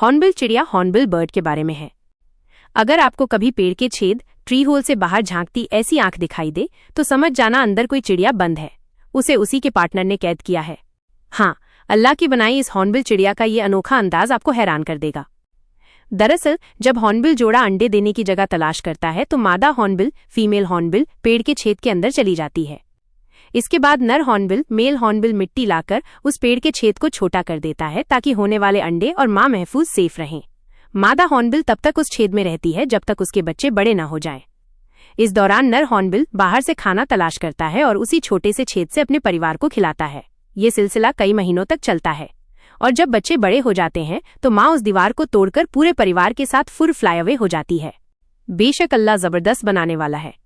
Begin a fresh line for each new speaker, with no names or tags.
Hornbill चिड़िया hornbill bird के बारे में है। अगर आपको कभी पेड़ के छेद ट्री होल से बाहर झांकती ऐसी आंख दिखाई दे तो समझ जाना अंदर कोई चिड़िया बंद है, उसे उसी के पार्टनर ने कैद किया है। हाँ, अल्लाह की बनाई इस हॉर्नबिल चिड़िया का ये अनोखा अंदाज आपको हैरान कर देगा। दरअसल जब हॉर्नबिल जोड़ा अंडे देने की जगह तलाश करता है तो मादा हॉर्नबिल फीमेल हॉर्नबिल पेड़ के छेद के अंदर चली जाती है। इसके बाद नर हॉर्नबिल मेल हॉर्नबिल मिट्टी लाकर उस पेड़ के छेद को छोटा कर देता है ताकि होने वाले अंडे और मां महफूज सेफ रहें। मादा हॉर्नबिल तब तक उस छेद में रहती है जब तक उसके बच्चे बड़े न हो जाएं। इस दौरान नर हॉर्नबिल बाहर से खाना तलाश करता है और उसी छोटे से छेद से अपने परिवार को खिलाता है। ये सिलसिला कई महीनों तक चलता है और जब बच्चे बड़े हो जाते हैं तो माँ उस दीवार को तोड़कर पूरे परिवार के साथ फुर फ्लाई अवे हो जाती है। बेशक अल्लाह जबरदस्त बनाने वाला है।